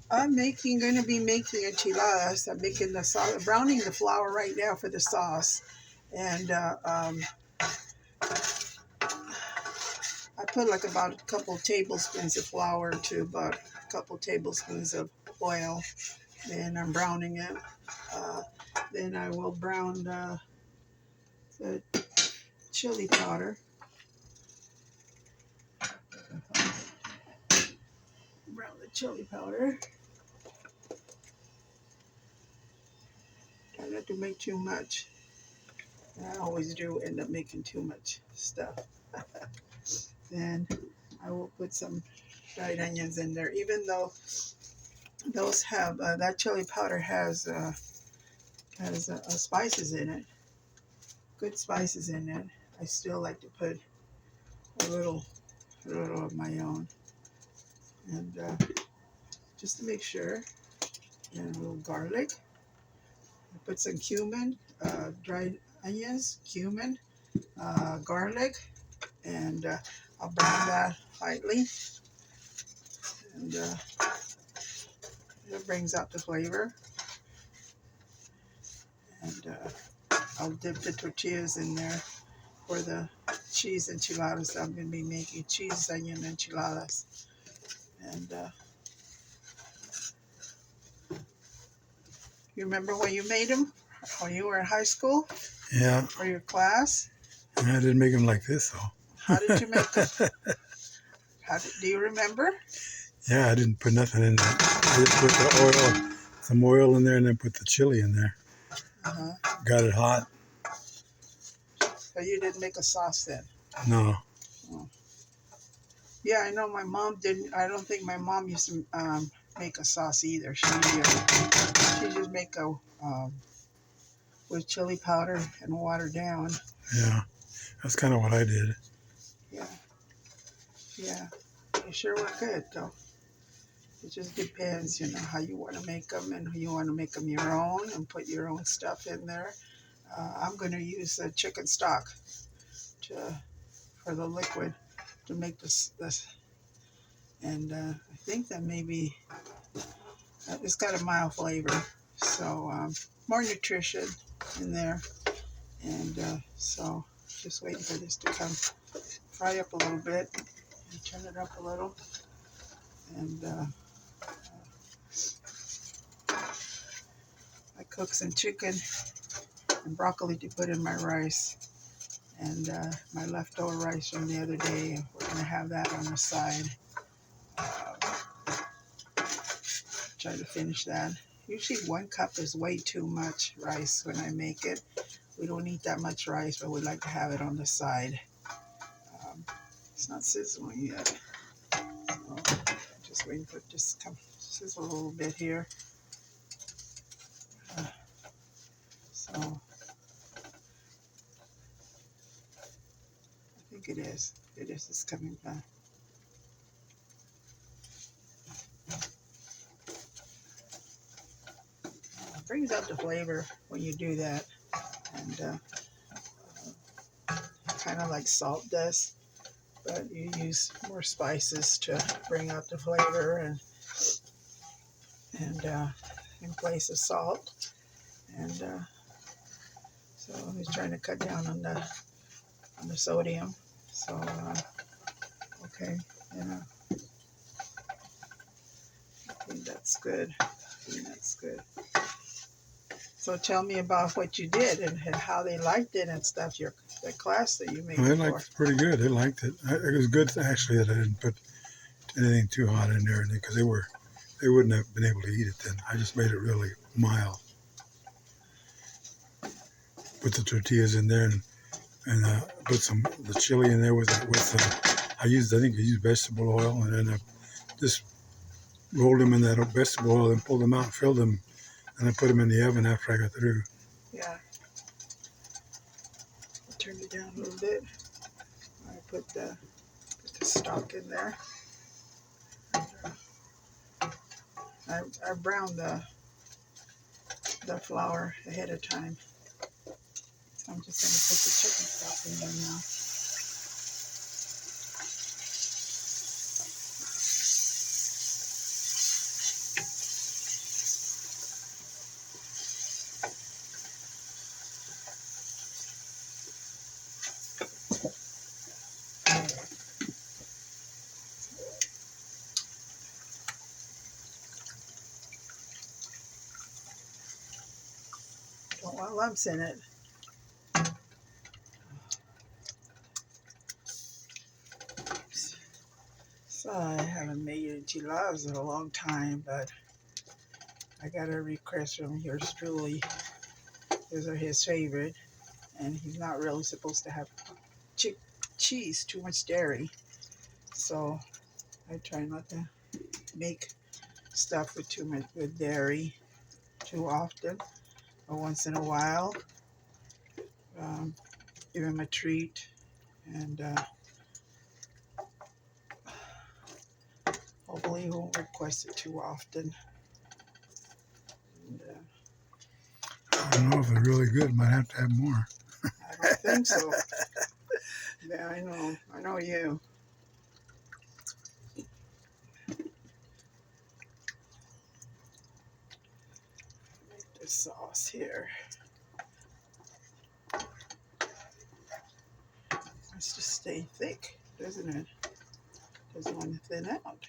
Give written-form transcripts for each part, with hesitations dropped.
I'm going to be making enchiladas. I'm making the sauce, browning the flour right now for the sauce, and I put like about a couple tablespoons of flour to about a couple tablespoons of oil. Then I'm browning it. Uh, then I will brown the chili powder. Brown the chili powder. Try not to make too much. I always do end up making too much stuff. Then I will put some dried onions in there, even though those have that chili powder has spices in it, good spices in it. I still like to put a little of my own, and just to make sure. And a little garlic. I put some cumin, dried onions, cumin, garlic, and I'll brown that lightly, and it brings out the flavor. And I'll dip the tortillas in there for the cheese enchiladas that I'm going to be making, cheese onion enchiladas. And you remember when you made them? When you were in high school? Yeah. For your class? I didn't make them like this, though. How did you make them? Do you remember? Yeah, I didn't put nothing in there. I just put the oil, some oil in there, and then put the chili in there. Got it hot. So you didn't make a sauce then? No. Oh. Yeah, I know my mom didn't. I don't think my mom used to make a sauce either. She just make a with chili powder and water down. Yeah, that's kind of what I did. Yeah, yeah. They sure were good though. It just depends, how you want to make them and you want to make them your own and put your own stuff in there. I'm going to use chicken stock for the liquid to make this. And I think that maybe it's got a mild flavor, so more nutrition in there. And so just waiting for this to come fry up a little bit and turn it up a little. And I cook some chicken and broccoli to put in my rice. And my leftover rice from the other day, we're going to have that on the side. Try to finish that. Usually 1 cup is way too much rice when I make it. We don't eat that much rice, but we like to have it on the side. It's not sizzling yet. So just waiting for it to sizzle a little bit here. So I think it is. It's coming back. It brings out the flavor when you do that. And kind of like salt does. But you use more spices to bring out the flavor and in place of salt. And so he's trying to cut down on the sodium. So okay, yeah, I think that's good. So tell me about what you did and how they liked it and stuff. The class that you made. Well, they liked it pretty good. They liked it. It was good actually that I didn't put anything too hot in there because they wouldn't have been able to eat it then. I just made it really mild. Put the tortillas in there and put the chili in there with I used vegetable oil, and then I just rolled them in that vegetable oil and pulled them out and filled them, and I put them in the oven after I got through. Yeah. Turn it down a little bit. I put the stock in there. I browned the flour ahead of time. So I'm just going to put the chicken stock in there now. Put one lumps in it. So I haven't made enchiladas in a long time, but I got a request from yours truly. Those are his favorite, and he's not really supposed to have cheese, too much dairy. So I try not to make stuff with too much with dairy too often, but once in a while, give him a treat, and hopefully he won't request it too often. And, I don't know if they're really good. Might have to have more. I don't think so. Yeah, I know you. Make the sauce here. Wants to stay thick, doesn't it? Doesn't want to thin out.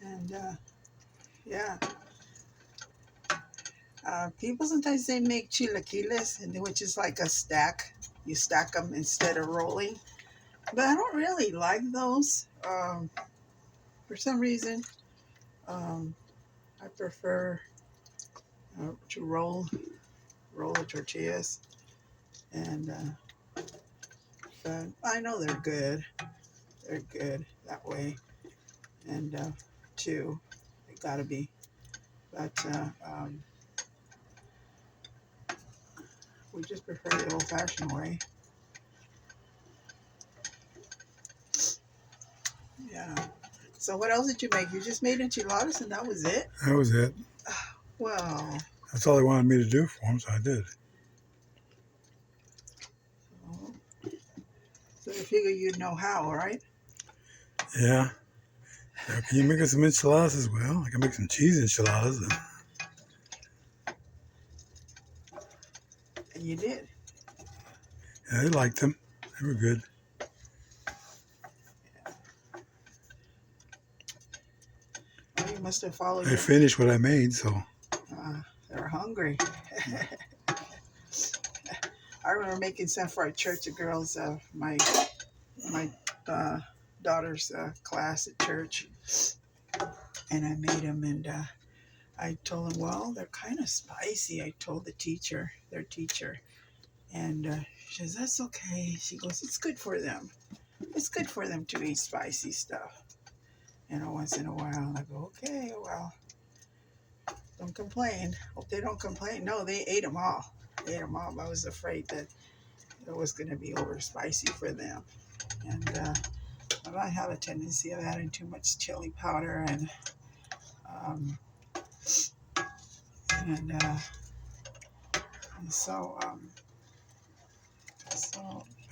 And yeah, people sometimes they make chilaquiles, and which is like a stack. You stack them instead of rolling. But I don't really like those. For some reason, I prefer to roll the tortillas, and but I know they're good. They're good that way, and too, they gotta be. But we just prefer the old-fashioned way. Yeah. So what else did you make? You just made enchiladas, and that was it? That was it. Well, That's all they wanted me to do for them, so I did. so you figure you'd know how, right? Yeah. Can you make us some enchiladas as well? I can make some cheese enchiladas. And you did. Yeah, they liked them. They were good. Well, you must have followed They finished what I made, so. They're hungry. I remember making some for a church of girls, my daughter's class at church, and I made them, and I told them, well, they're kind of spicy. I told their teacher, and she says, that's okay. She goes, it's good for them. It's good for them to eat spicy stuff. Once in a while. I go, okay, well, don't complain. Hope they don't complain. No, they ate them all. They ate them all. I was afraid that it was going to be over spicy for them. And I have a tendency of adding too much chili powder um, and so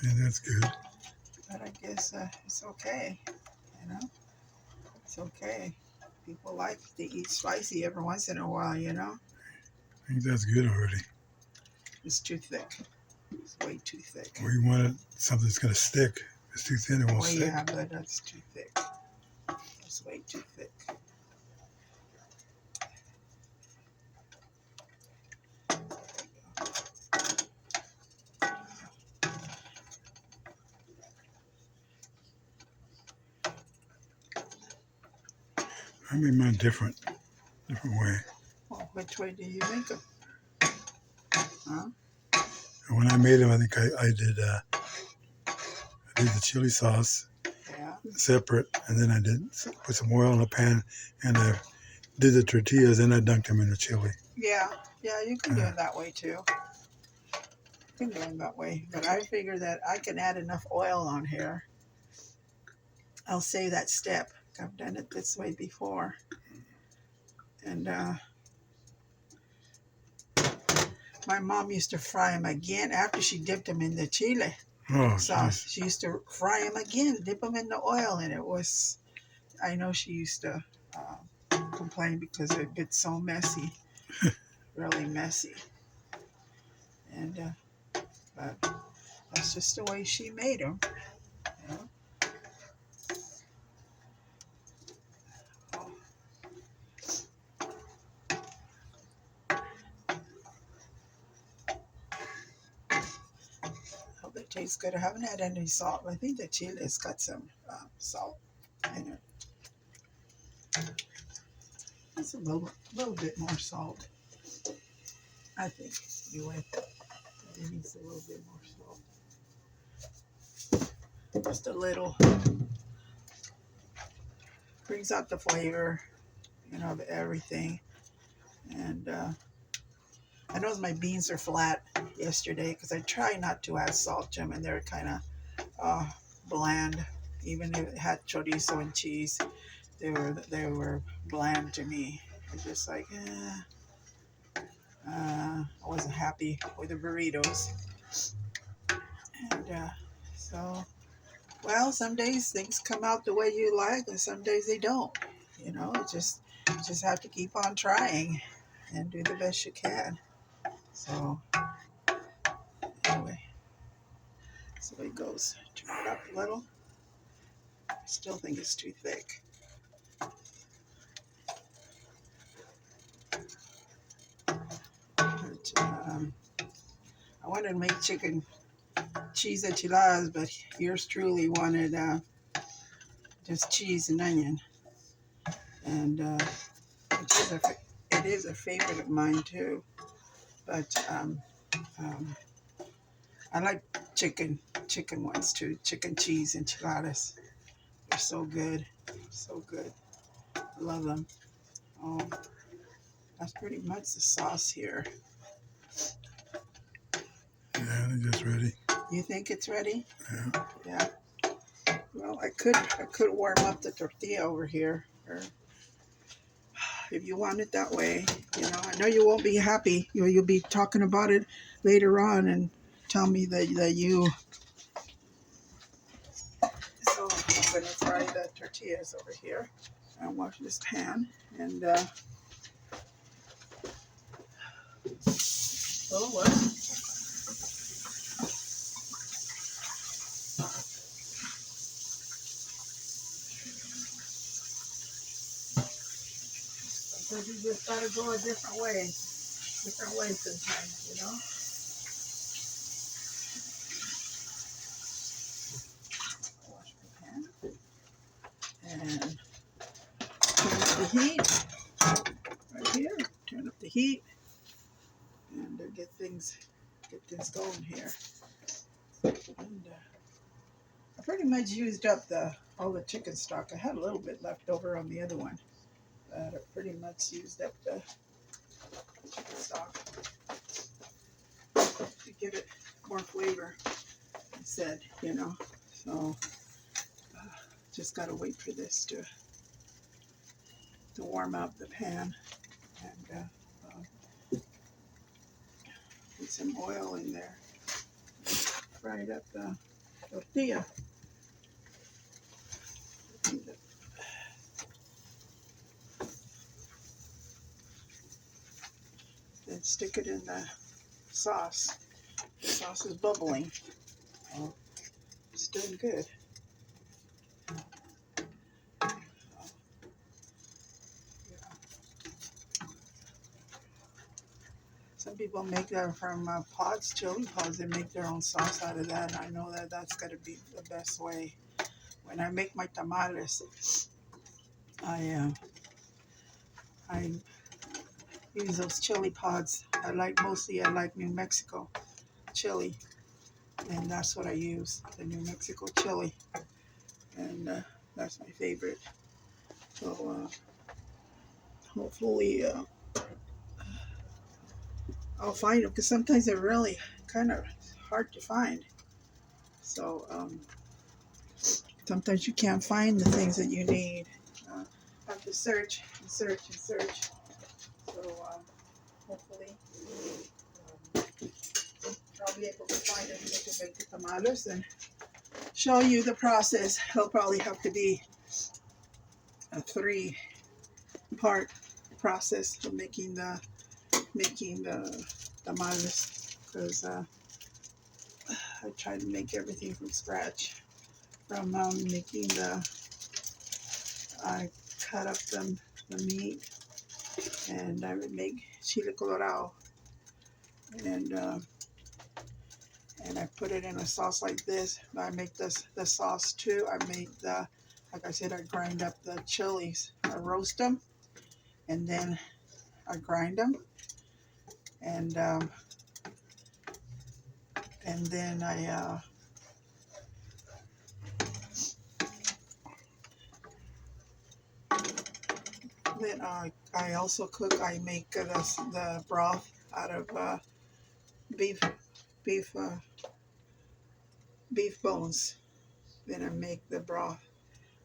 Yeah, that's good. but I guess it's okay, you know. It's okay. People like to eat spicy every once in a while, you know. I think that's good already. It's too thick. It's way too thick. We wanted something that's going to stick. If it's too thin, it won't stick. Yeah, but that's too thick. It's way too thick. I made mine different way. Well, which way do you make them? Huh? And when I made them, I think I did the chili sauce Yeah. separate, and then I did put some oil in a pan, and I did the tortillas, and I dunked them in the chili. Yeah. Yeah, you can do it that way too. You can do it that way. But I figure that I can add enough oil on here. I'll save that step. I've done it this way before. And my mom used to fry them again after she dipped them in the chili sauce. Geez. She used to fry them again, dip them in the oil, and it was, I know she used to complain because it gets so messy, really messy. And but that's just the way she made them. You know? good. I haven't had any salt. I think the chile's got some salt in it. It's a little bit more salt, I think. Anyway, it needs a little bit more salt. Just a little. Brings out the flavor, of everything. And I know my beans are flat yesterday because I try not to add salt to them, and they're kind of bland. Even if it had chorizo and cheese, they were bland to me. It's just like, I wasn't happy with the burritos. And so, well, some days things come out the way you like, and some days they don't. You just have to keep on trying and do the best you can. So anyway, so it goes. Turn it up a little. I still think it's too thick. But, I wanted to make chicken cheese enchiladas, but yours truly wanted just cheese and onion. And it is a favorite of mine too. But I like chicken ones too. Chicken cheese enchiladas. They're so good, so good. I love them. Oh, that's pretty much the sauce here. Yeah, they're just ready. You think it's ready? Yeah. Yeah. Well, I could warm up the tortilla over here, or if you want it that way. I know you won't be happy. You'll be talking about it later on and tell me that you. So I'm going to fry the tortillas over here and wash this pan. And oh, what? Sometimes you just gotta go a different way sometimes. Wash my pan and turn up the heat right here. Turn up the heat and get things going here. And I pretty much used up all the chicken stock. I had a little bit left over on the other one, but I pretty much used up the chicken stock to give it more flavor. I said, so just gotta wait for this to warm up the pan and put some oil in there. Fried up the tortilla. Then stick it in the sauce. The sauce is bubbling. Oh, it's doing good. Some people make that from pods, chili pods. They make their own sauce out of that. I know that that's got to be the best way. When I make my tamales, I use those chili pods. I like New Mexico chili, and that's what I use, the New Mexico chili, and that's my favorite. So hopefully I'll find them, because sometimes they're really kind of hard to find. So sometimes you can't find the things that you need. Have to search and search and search. So hopefully I'll be able to find it to make the tamales and show you the process. It'll probably have to be a 3-part process of making the tamales, because I try to make everything from scratch. From making I cut up the meat, and I would make chile colorado, and and I put it in a sauce like this. I make the sauce too. I make like I said, I grind up the chilies. I roast them, and then I grind them, and then I also cook. I make the broth out of beef beef beef bones. Then I make the broth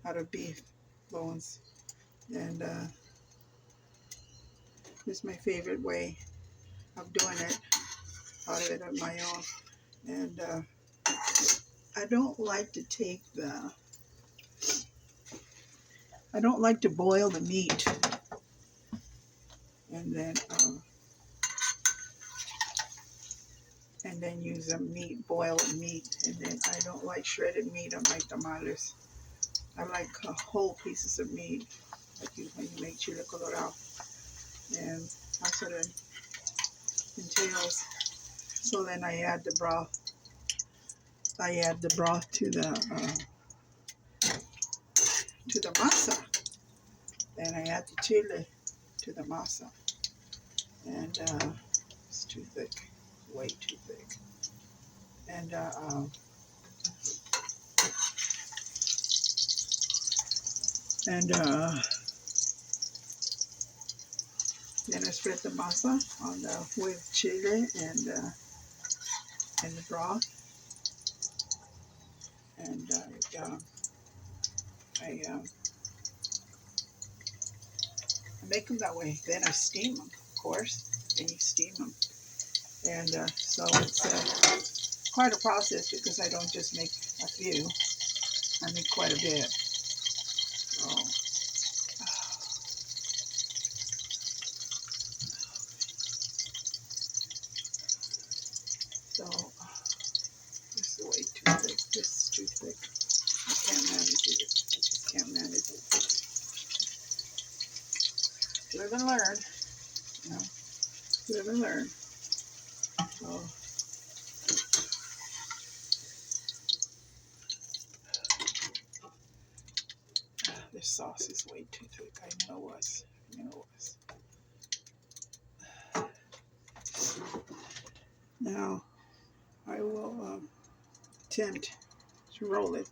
out of beef bones, and this is my favorite way of doing it, out of it on my own. And I don't like to take the I don't like to boil the meat, and then use the meat, boiled meat, and then I don't like shredded meat on my tamales. I like whole pieces of meat, like when you make chile colorado, and that's what it entails. So then I add the broth. I add the broth to the masa, and I add the chile to the masa, and it's too thick, way too thick, and and then I spread the masa on with chile and the broth, and I make them that way. Then I steam them, of course. Then you steam them, and so it's quite a process because I don't just make a few. I make quite a bit. So this is way too thick. This is too thick. I can't manage it. I just can't manage it. Live and learn. You know, live and learn. So this sauce is way too thick. I know it was. I know it was. Now I will attempt to roll it,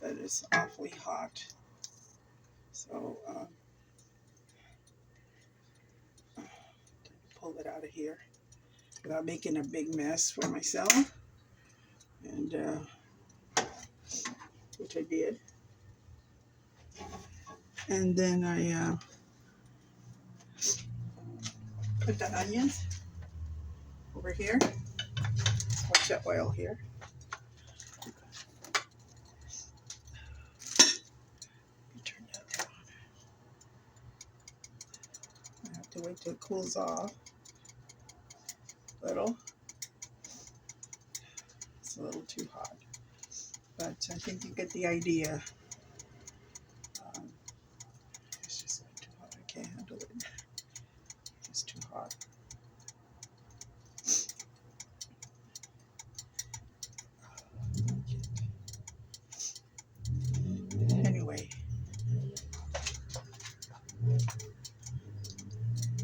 but it's awfully hot. So pull it out of here without making a big mess for myself, and which I did. And then I put the onions over here. Watch the oil here. Turn that down. I have to wait till it cools off a little. It's a little too hot, but I think you get the idea. It's just way too hot. I can't handle it. It's too hot. Anyway,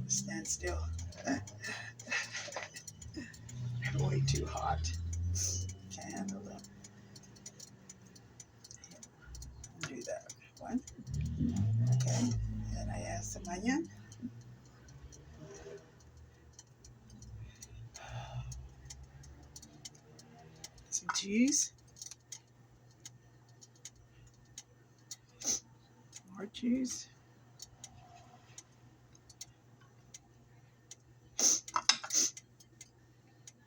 stand still. Way too hot. Can't handle it. Do that one. Okay. And I add some onion. Some cheese. More cheese.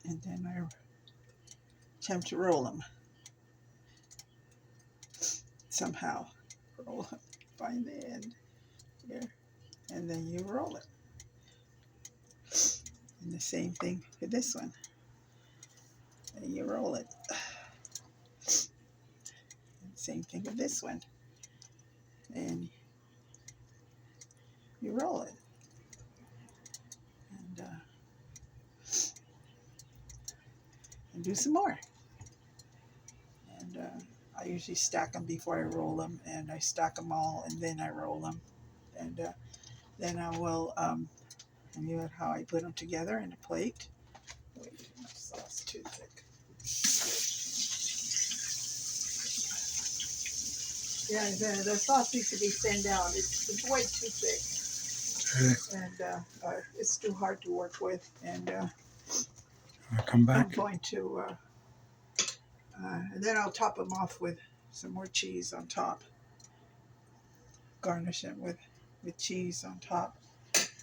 And then I attempt to roll them. Somehow. Roll them. Find the end here. And then you roll it. And the same thing for this one. And you roll it. And same thing with this one. And you roll it. And do some more. And I usually stack them before I roll them, and I stack them all and then I roll them. And then I will, and you know how I put them together in a plate. Wait, my sauce too thick. Yeah, the sauce needs to be thinned down. It's way too thick, and it's too hard to work with. And I'll come I'm back. going to, and then I'll top them off with some more cheese on top. Garnish it with cheese on top,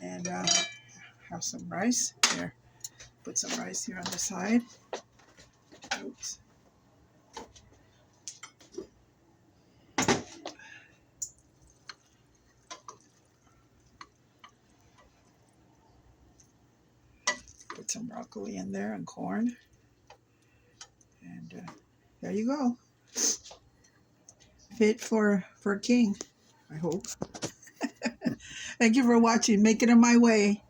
and have some rice here. Put some rice here on the side. Oops. Put some broccoli in there and corn. And there you go. Fit for a king, I hope. Thank you for watching. Make it in my way.